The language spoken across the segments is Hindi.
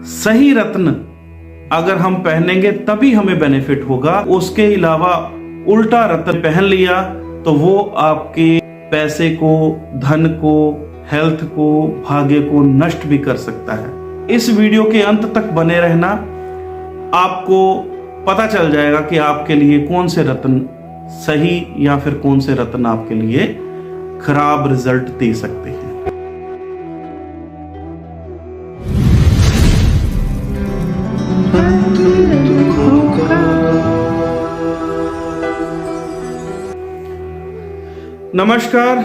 सही रत्न अगर हम पहनेंगे तभी हमें बेनिफिट होगा। उसके अलावा उल्टा रत्न पहन लिया तो वो आपके पैसे को, धन को, हेल्थ को, भाग्य को नष्ट भी कर सकता है। इस वीडियो के अंत तक बने रहना, आपको पता चल जाएगा कि आपके लिए कौन से रत्न सही या फिर कौन से रत्न आपके लिए खराब रिजल्ट दे सकते हैं। नमस्कार,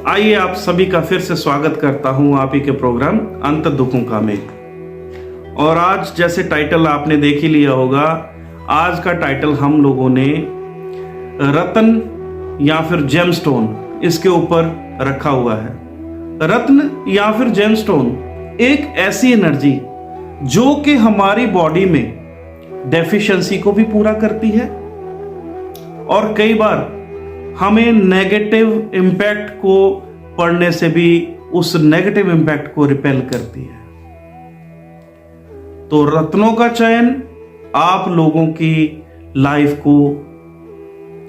आइए आप सभी का फिर से स्वागत करता हूं आप ही के प्रोग्राम अंत दुखों का में। और आज जैसे टाइटल आपने देख ही लिया होगा, आज का टाइटल हम लोगों ने रत्न या फिर जेमस्टोन इसके ऊपर रखा हुआ है। रत्न या फिर जेमस्टोन एक ऐसी एनर्जी जो कि हमारी बॉडी में डेफिशिएंसी को भी पूरा करती है और कई बार हमें नेगेटिव इम्पैक्ट को पढ़ने से भी उस नेगेटिव इम्पैक्ट को रिपेल करती है। तो रत्नों का चयन आप लोगों की लाइफ को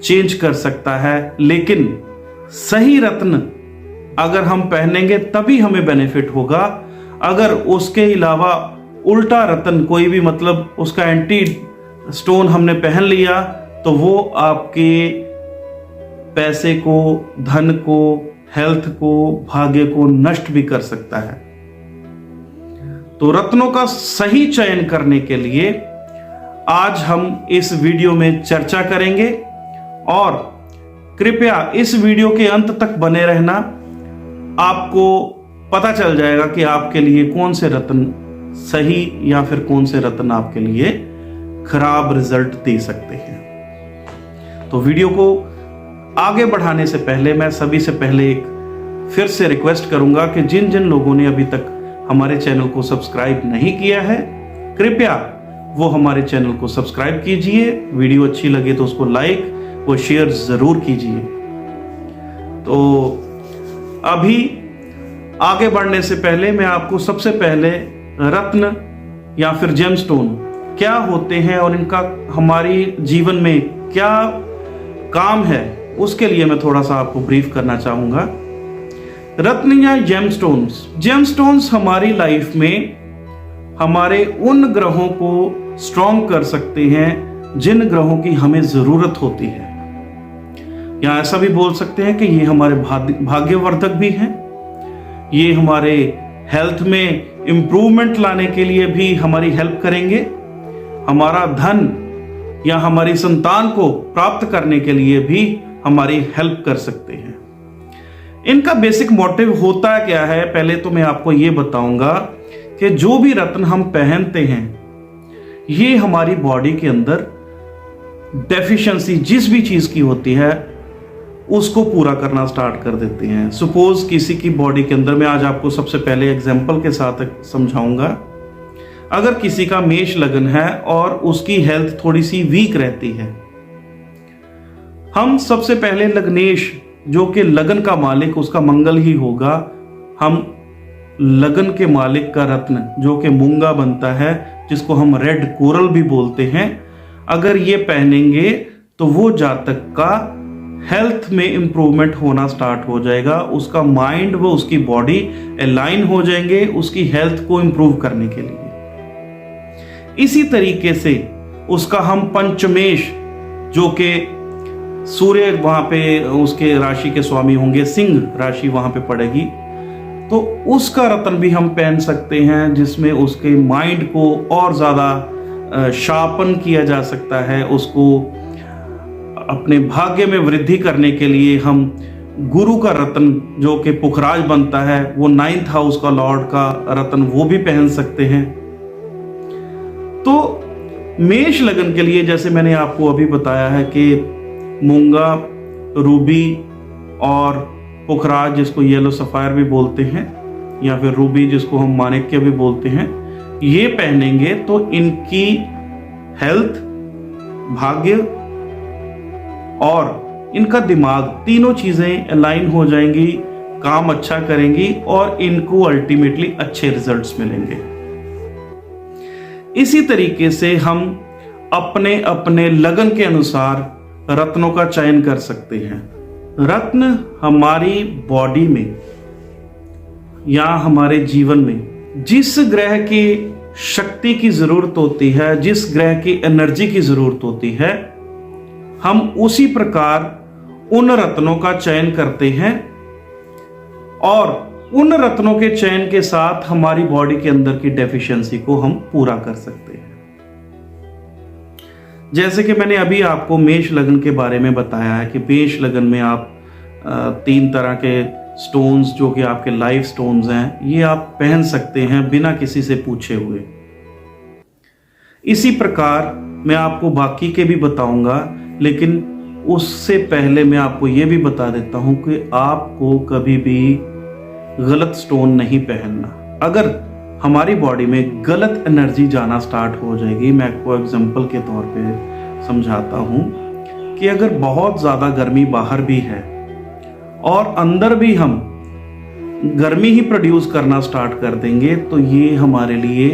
चेंज कर सकता है, लेकिन सही रत्न अगर हम पहनेंगे तभी हमें बेनिफिट होगा। अगर उसके अलावा उल्टा रत्न कोई भी, मतलब उसका एंटी स्टोन हमने पहन लिया तो वो आपके पैसे को, धन को, हेल्थ को, भाग्य को नष्ट भी कर सकता है। तो रत्नों का सही चयन करने के लिए आज हम इस वीडियो में चर्चा करेंगे और कृपया इस वीडियो के अंत तक बने रहना, आपको पता चल जाएगा कि आपके लिए कौन से रत्न सही या फिर कौन से रत्न आपके लिए खराब रिजल्ट दे सकते हैं। तो वीडियो को आगे बढ़ाने से पहले मैं सभी से पहले एक फिर से रिक्वेस्ट करूंगा कि जिन जिन लोगों ने अभी तक हमारे चैनल को सब्सक्राइब नहीं किया है, कृपया वो हमारे चैनल को सब्सक्राइब कीजिए। वीडियो अच्छी लगे तो उसको लाइक व शेयर जरूर कीजिए। तो अभी आगे बढ़ने से पहले मैं आपको सबसे पहले रत्न या फिर जेमस्टोन क्या होते हैं और इनका हमारी जीवन में क्या काम है, उसके लिए मैं थोड़ा सा आपको ब्रीफ करना चाहूंगा। रत्न या जेमस्टोन्स हमारी लाइफ में हमारे उन ग्रहों को स्ट्रॉन्ग कर सकते हैं जिन ग्रहों की हमें जरूरत होती है, या ऐसा भी बोल सकते हैं कि ये हमारे भाग्यवर्धक भी हैं। ये हमारे हेल्थ में इंप्रूवमेंट लाने के लिए भी हमारी हेल्प करेंगे। हमारा धन या हमारी संतान को प्राप्त करने के लिए भी हमारी हेल्प कर सकते हैं। इनका बेसिक मोटिव होता क्या है, पहले तो मैं आपको यह बताऊंगा कि जो भी रत्न हम पहनते हैं ये हमारी बॉडी के अंदर डेफिशिएंसी जिस भी चीज की होती है उसको पूरा करना स्टार्ट कर देते हैं। सपोज किसी की बॉडी के अंदर, मैं आज आपको सबसे पहले एग्जांपल के साथ समझाऊंगा। अगर किसी का मेष लगन है और उसकी हेल्थ थोड़ी सी वीक रहती है, हम सबसे पहले लग्नेश, जो कि लगन का मालिक, उसका मंगल ही होगा, हम लगन के मालिक का रत्न जो कि मूंगा बनता है, जिसको हम रेड कोरल भी बोलते हैं, अगर ये पहनेंगे तो वो जातक का हेल्थ में इंप्रूवमेंट होना स्टार्ट हो जाएगा। उसका माइंड व उसकी बॉडी अलाइन हो जाएंगे उसकी हेल्थ को इंप्रूव करने के लिए। इसी तरीके से उसका हम पंचमेश, जो कि सूर्य वहां पे उसके राशि के स्वामी होंगे, सिंह राशि वहां पे पड़ेगी, तो उसका रत्न भी हम पहन सकते हैं, जिसमें उसके माइंड को और ज्यादा शार्पन किया जा सकता है। उसको अपने भाग्य में वृद्धि करने के लिए हम गुरु का रत्न, जो कि पुखराज बनता है, वो 9th हाउस का लॉर्ड का रत्न, वो भी पहन सकते हैं। तो मेष लगन के लिए जैसे मैंने आपको अभी बताया है कि मूंगा, रूबी और पुखराज, जिसको येलो सफायर भी बोलते हैं, या फिर रूबी जिसको हम माणिक्य भी बोलते हैं, ये पहनेंगे तो इनकी हेल्थ, भाग्य और इनका दिमाग, तीनों चीजें अलाइन हो जाएंगी, काम अच्छा करेंगी और इनको अल्टीमेटली अच्छे रिजल्ट्स मिलेंगे। इसी तरीके से हम अपने अपने लगन के अनुसार रत्नों का चयन कर सकते हैं। रत्न हमारी बॉडी में या हमारे जीवन में जिस ग्रह की शक्ति की जरूरत होती है, जिस ग्रह की एनर्जी की जरूरत होती है, हम उसी प्रकार उन रत्नों का चयन करते हैं और उन रत्नों के चयन के साथ हमारी बॉडी के अंदर की डेफिशिएंसी को हम पूरा कर सकते हैं। जैसे कि मैंने अभी आपको मेष लगन के बारे में बताया है कि मेष लगन में आप 3 तरह के स्टोन्स जो कि आपके लाइफ स्टोन्स हैं, ये आप पहन सकते हैं बिना किसी से पूछे हुए। इसी प्रकार मैं आपको बाकी के भी बताऊंगा, लेकिन उससे पहले मैं आपको ये भी बता देता हूं कि आपको कभी भी गलत स्टोन नहीं पहनना। अगर हमारी बॉडी में गलत एनर्जी जाना स्टार्ट हो जाएगी, मैं आपको एग्जांपल के तौर पे समझाता हूं कि अगर बहुत ज़्यादा गर्मी बाहर भी है और अंदर भी हम गर्मी ही प्रोड्यूस करना स्टार्ट कर देंगे, तो ये हमारे लिए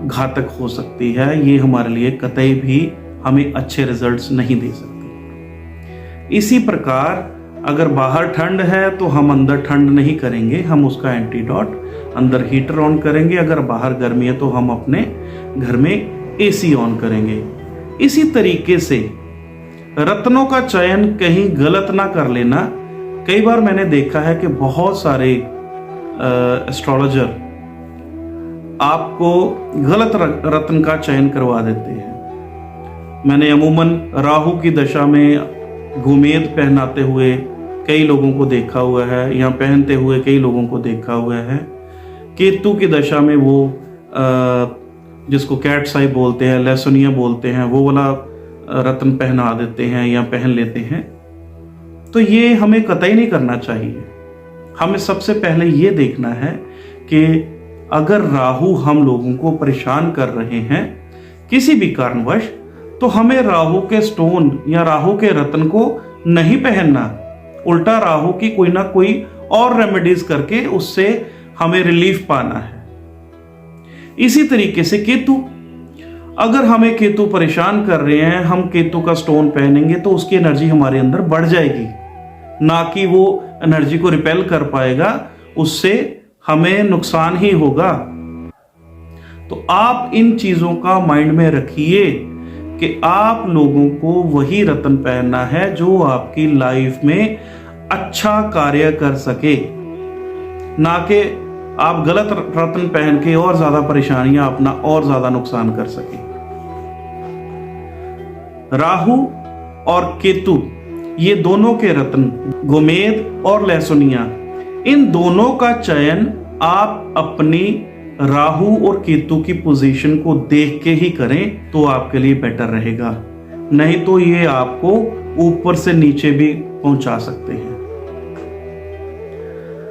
घातक हो सकती है। ये हमारे लिए कतई भी हमें अच्छे रिजल्ट्स नहीं दे सकती। इसी प्रकार अगर बाहर ठंड है तो हम अंदर ठंड नहीं करेंगे, हम उसका एंटीडोट अंदर हीटर ऑन करेंगे। अगर बाहर गर्मी है तो हम अपने घर में एसी ऑन करेंगे। इसी तरीके से रत्नों का चयन कहीं गलत ना कर लेना। कई बार मैंने देखा है कि बहुत सारे एस्ट्रोलॉजर आपको गलत रत्न का चयन करवा देते हैं। मैंने अमूमन राहु की दशा में गोमेद पहनाते हुए कई लोगों को देखा हुआ है, या पहनते हुए कई लोगों को देखा हुआ है। केतु की दशा में वो जिसको कैट्स आई बोलते हैं, लहसुनिया बोलते हैं, वो वाला रत्न पहना देते हैं या पहन लेते हैं। तो ये हमें कतई नहीं करना चाहिए। हमें सबसे पहले ये देखना है कि अगर राहु हम लोगों को परेशान कर रहे हैं किसी भी कारणवश, तो हमें राहु के स्टोन या राहु के रत्न को नहीं पहनना, उल्टा राहु की कोई ना कोई और रेमेडीज करके उससे हमें रिलीफ पाना है। इसी तरीके से केतु, अगर हमें केतु परेशान कर रहे हैं, हम केतु का स्टोन पहनेंगे तो उसकी एनर्जी हमारे अंदर बढ़ जाएगी, ना कि वो एनर्जी को रिपेल कर पाएगा, उससे हमें नुकसान ही होगा। तो आप इन चीजों का माइंड में रखिए कि आप लोगों को वही रत्न पहनना है जो आपकी लाइफ में अच्छा कार्य कर सके, ना कि आप गलत रत्न पहन के और ज्यादा परेशानियां अपना और ज्यादा नुकसान कर सके। राहु और केतु ये दोनों के रत्न, गोमेद और लहसुनिया, इन दोनों का चयन आप अपनी राहु और केतु की पोजीशन को देख के ही करें तो आपके लिए बेटर रहेगा। नहीं तो ये आपको ऊपर से नीचे भी पहुंचा सकते हैं।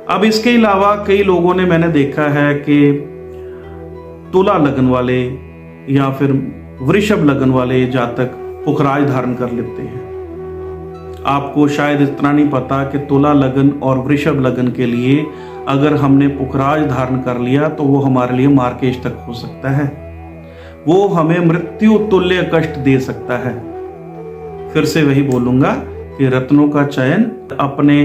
अब इसके अलावा कई लोगों ने, मैंने देखा है कि तुला लगन वाले या फिर वृषभ लगन वाले जातक पुखराज धारण कर लेते हैं। आपको शायद इतना नहीं पता कि तुला लगन और वृषभ लगन के लिए अगर हमने पुखराज धारण कर लिया तो वो हमारे लिए मार्केज तक हो सकता है, वो हमें मृत्यु तुल्य कष्ट दे सकता है। फिर से वही बोलूंगा कि रत्नों का चयन अपने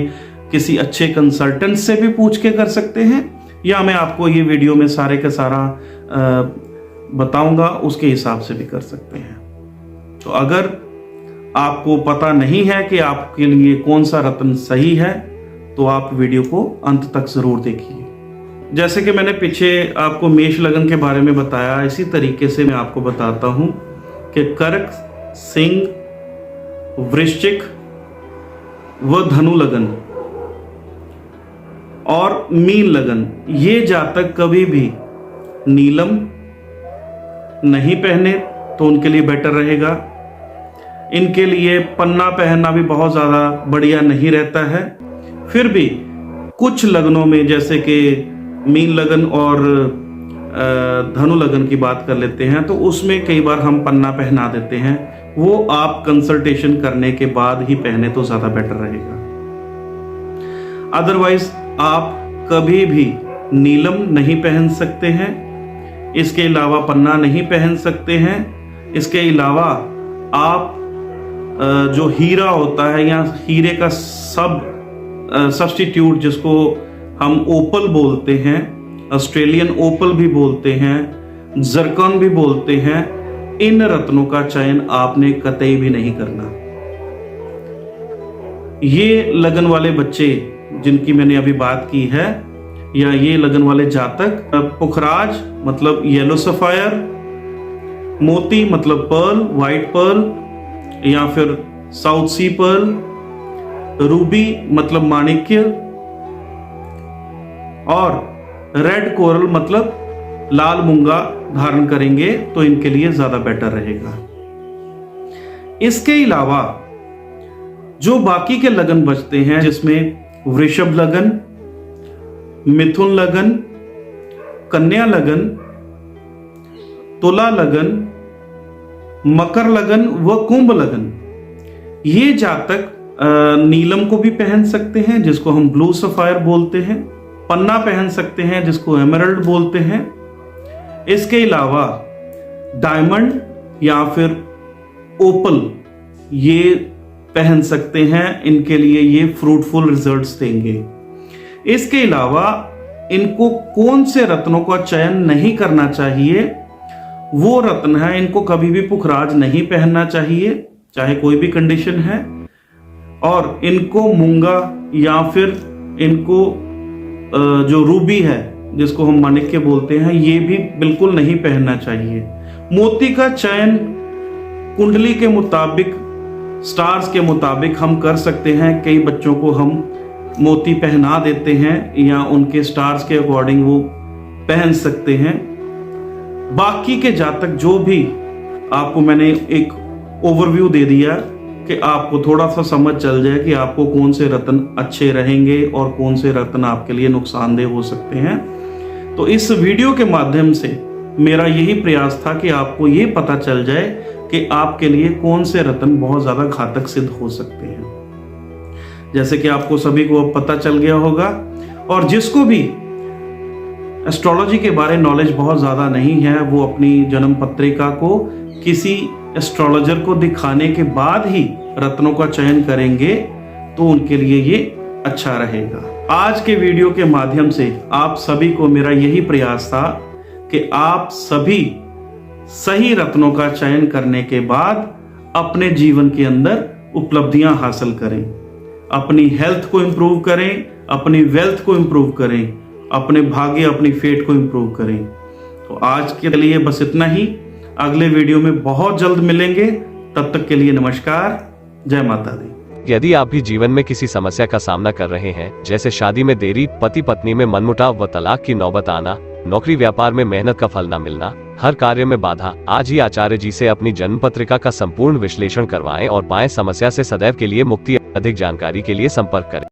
किसी अच्छे कंसल्टेंट से भी पूछ के कर सकते हैं, या मैं आपको ये वीडियो में सारे का सारा बताऊंगा, उसके हिसाब से भी कर सकते हैं। तो अगर आपको पता नहीं है कि आपके लिए कौन सा रत्न सही है, तो आप वीडियो को अंत तक जरूर देखिए। जैसे कि मैंने पीछे आपको मेष लगन के बारे में बताया, इसी तरीके से मैं आपको बताता हूं कि कर्क, सिंह, वृश्चिक व धनु लगन और मीन लगन, ये जातक कभी भी नीलम नहीं पहने तो उनके लिए बेटर रहेगा। इनके लिए पन्ना पहनना भी बहुत ज़्यादा बढ़िया नहीं रहता है। फिर भी कुछ लगनों में, जैसे कि मीन लगन और धनु लगन की बात कर लेते हैं, तो उसमें कई बार हम पन्ना पहना देते हैं। वो आप कंसल्टेशन करने के बाद ही पहने तो ज़्यादा बेटर रहेगा। अदरवाइज आप कभी भी नीलम नहीं पहन सकते हैं। इसके अलावा पन्ना नहीं पहन सकते हैं। इसके अलावा आप जो हीरा होता है या हीरे का सब्स्टिट्यूट जिसको हम ओपल बोलते हैं, ऑस्ट्रेलियन ओपल भी बोलते हैं, जरकन भी बोलते हैं, इन रत्नों का चयन आपने कतई भी नहीं करना। ये लगन वाले बच्चे जिनकी मैंने अभी बात की है, या ये लगन वाले जातक, पुखराज मतलब येलो सफायर, मोती मतलब पर्ल, व्हाइट पर्ल या फिर साउथ सी पर्ल, रूबी मतलब माणिक्य और रेड कोरल मतलब लाल मूंगा धारण करेंगे तो इनके लिए ज्यादा बेटर रहेगा। इसके अलावा जो बाकी के लगन बचते हैं, जिसमें वृषभ लगन, मिथुन लगन, कन्या लगन, तुला लगन, मकर लगन व कुंभ लगन, ये जातक नीलम को भी पहन सकते हैं जिसको हम ब्लू सफायर बोलते हैं, पन्ना पहन सकते हैं जिसको एमरल्ड बोलते हैं। इसके अलावा डायमंड या फिर ओपल ये पहन सकते हैं, इनके लिए ये फ्रूटफुल रिजल्ट्स देंगे। इसके अलावा इनको कौन से रत्नों का चयन नहीं करना चाहिए, वो रत्न है इनको कभी भी पुखराज नहीं पहनना चाहिए, चाहे कोई भी कंडीशन है, और इनको मूंगा या फिर इनको जो रूबी है जिसको हम माणिक्य बोलते हैं, ये भी बिल्कुल नहीं पहनना चाहिए। मोती का चयन कुंडली के मुताबिक, स्टार्स के मुताबिक हम कर सकते हैं। कई बच्चों को हम मोती पहना देते हैं या उनके स्टार्स के अकॉर्डिंग वो पहन सकते हैं। बाकी के जातक जो भी, आपको मैंने एक ओवरव्यू दे दिया कि आपको थोड़ा सा समझ चल जाए कि आपको कौन से रत्न अच्छे रहेंगे और कौन से रत्न आपके लिए नुकसानदेह हो सकते हैं। तो इस वीडियो के माध्यम से मेरा यही प्रयास था कि आपको ये पता चल जाए कि आपके लिए कौन से रत्न बहुत ज्यादा घातक सिद्ध हो सकते हैं। जैसे कि आपको सभी को अब पता चल गया होगा, और जिसको भी एस्ट्रोलॉजी के बारे नॉलेज बहुत ज्यादा नहीं है, वो अपनी जन्म पत्रिका को किसी एस्ट्रोलॉजर को दिखाने के बाद ही रत्नों का चयन करेंगे तो उनके लिए ये अच्छा रहेगा। आज के वीडियो के माध्यम से आप सभी को मेरा यही प्रयास था कि आप सभी सही रत्नों का चयन करने के बाद अपने जीवन के अंदर उपलब्धियां हासिल करें, अपनी हेल्थ को इंप्रूव करें, अपनी वेल्थ को इंप्रूव करें, अपने भाग्य, अपनी फेट को इंप्रूव करें। तो आज के लिए बस इतना ही। अगले वीडियो में बहुत जल्द मिलेंगे। तब तक के लिए नमस्कार, जय माता दी। यदि आप भी जीवन में किसी समस्या का सामना कर रहे हैं, जैसे शादी में देरी, पति पत्नी में मनमुटाव व तलाक की नौबत आना, नौकरी व्यापार में मेहनत का फल न मिलना, हर कार्य में बाधा, आज ही आचार्य जी से अपनी जन्म पत्रिका का संपूर्ण विश्लेषण करवाएं और पाएं समस्या से सदैव के लिए मुक्ति। अधिक जानकारी के लिए संपर्क करें।